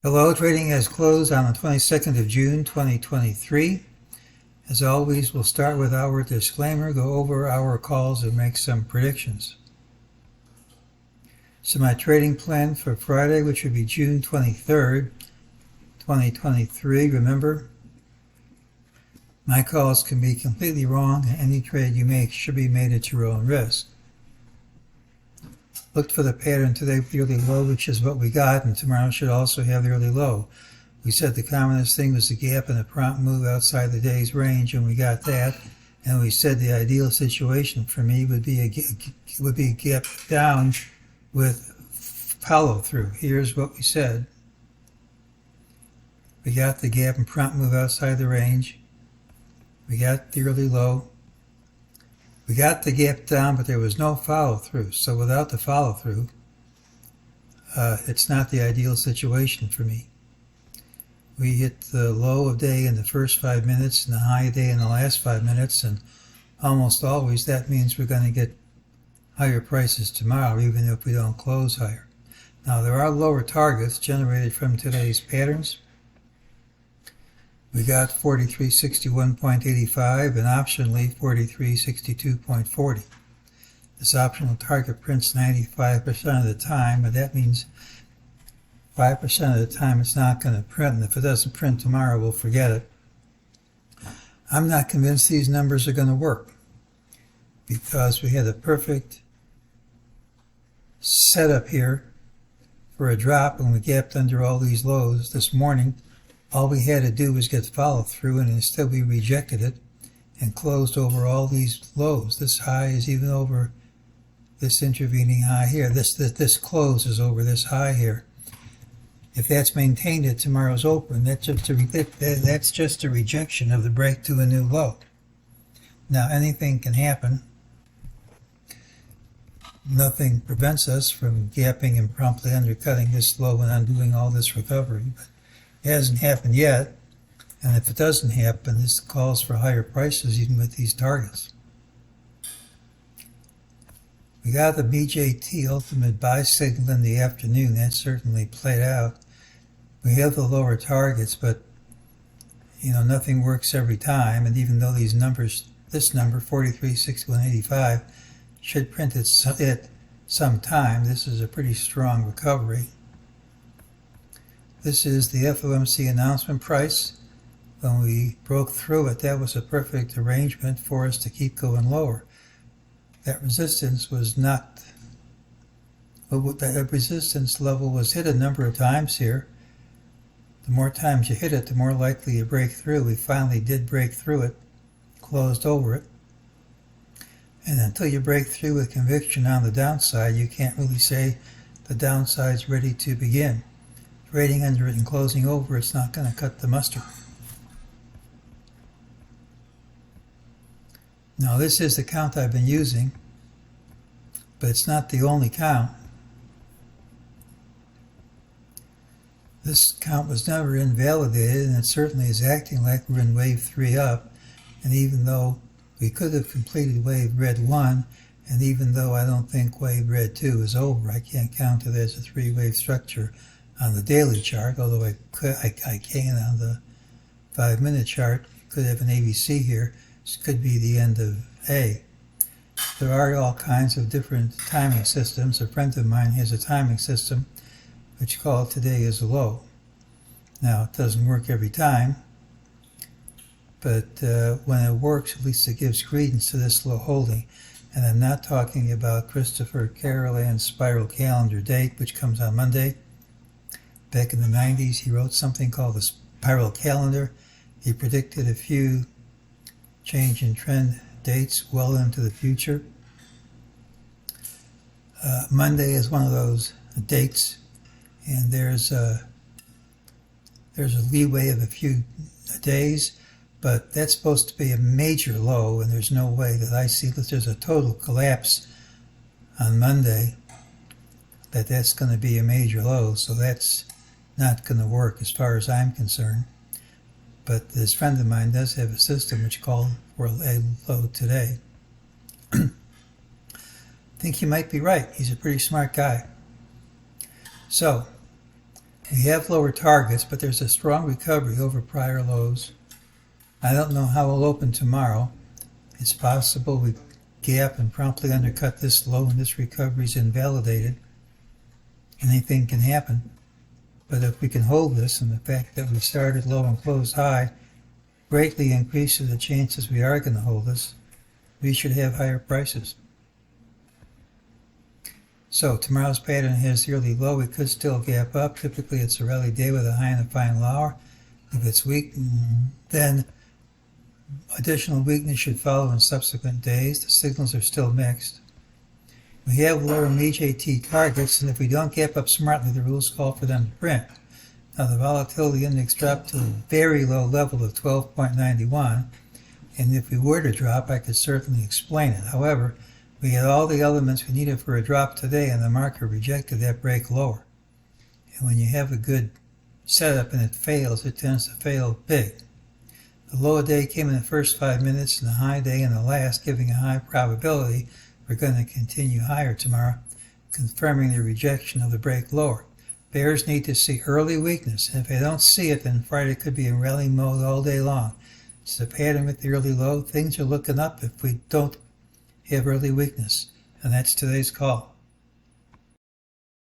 Hello, trading has closed on the 22nd of June 2023. As always, we'll start with our disclaimer, go over our calls, and make some predictions. So my trading plan for Friday, which would be June 23rd, 2023, remember, my calls can be completely wrong, and any trade you make should be made at your own risk. Looked for the pattern today for the early low, which is what we got, and tomorrow should also have the early low. We said the commonest thing was the gap and a prompt move outside the day's range, and we got that. And we said the ideal situation for me would be a gap down with follow through. Here's what we said. We got the gap and prompt move outside the range. We got the early low. We got the gap down, but there was no follow-through. So without the follow-through, it's not the ideal situation for me. We hit the low of day in the first 5 minutes and the high of day in the last 5 minutes, and almost always that means we're going to get higher prices tomorrow, even if we don't close higher. Now, there are lower targets generated from today's patterns. We got 4361.85 and optionally 4362.40. This optional target prints 95% of the time, but that means 5% of the time it's not going to print, and if it doesn't print tomorrow, we'll forget it. I'm not convinced these numbers are going to work because we had a perfect setup here for a drop when we gapped under all these lows this morning. All we had to do was get follow through, and instead we rejected it and closed over all these lows. This high is even over this intervening high here. This close is over this high here. If that's maintained at tomorrow's open, that's just a rejection of the break to a new low. Now, anything can happen. Nothing prevents us from gapping and promptly undercutting this low and undoing all this recovery. But it hasn't happened yet, and if it doesn't happen, this calls for higher prices even with these targets. We got the MEJT ultimate buy signal in the afternoon. That certainly played out. We have the lower targets, but nothing works every time, and even though these numbers, this number 4361.85 should print at some time, this is a pretty strong recovery. This is the FOMC announcement price. When we broke through it, that was a perfect arrangement for us to keep going lower. That resistance was not, that resistance level was hit a number of times here. The more times you hit it, the more likely you break through. We finally did break through it, closed over it. And until you break through with conviction on the downside, you can't really say the downside's ready to begin. Trading under it and closing over, it's not going to cut the mustard. Now, this is the count I've been using, but it's not the only count. This count was never invalidated, and it certainly is acting like we're in wave 3 up. And even though we could have completed wave red 1, and even though I don't think wave red 2 is over, I can't count it as a 3-wave structure on the daily chart, although I can on the 5-minute chart. Could have an ABC here. This could be the end of A. There are all kinds of different timing systems. A friend of mine has a timing system which called today as a low. Now, it doesn't work every time, but when it works, at least it gives credence to this low holding. And I'm not talking about Christopher Carolan's spiral calendar date, which comes on Monday. Back in the 90s, he wrote something called the spiral calendar. He predicted a few change in trend dates well into the future. Monday is one of those dates, and there's a leeway of a few days, but that's supposed to be a major low, and there's no way that I see that there's a total collapse on Monday that's going to be a major low, so that's not going to work as far as I'm concerned. But this friend of mine does have a system which called for a low today. I think he might be right. He's a pretty smart guy. So We have lower targets, but there's a strong recovery over prior lows. I don't know how we'll open tomorrow. It's possible we gap and promptly undercut this low and this recovery is invalidated. Anything can happen. But if we can hold this, and the fact that we started low and closed high greatly increases the chances we are going to hold this, we should have higher prices. So tomorrow's pattern has the early low. We could still gap up. Typically it's a rally day with a high and a final hour. If it's weak, then additional weakness should follow in subsequent days. The signals are still mixed. We have lower MEJT targets, and if we don't gap up smartly, the rules call for them to print. Now the volatility index dropped to a very low level of 12.91, and if we were to drop, I could certainly explain it. However, we had all the elements we needed for a drop today, and the market rejected that break lower. And when you have a good setup and it fails, it tends to fail big. The low day came in the first 5 minutes and the high day in the last, giving a high probability we're going to continue higher tomorrow, confirming the rejection of the break lower. Bears need to see early weakness, and if they don't see it, then Friday could be in rally mode all day long. It's the pattern with the early low. Things are looking up if we don't have early weakness, and that's today's call.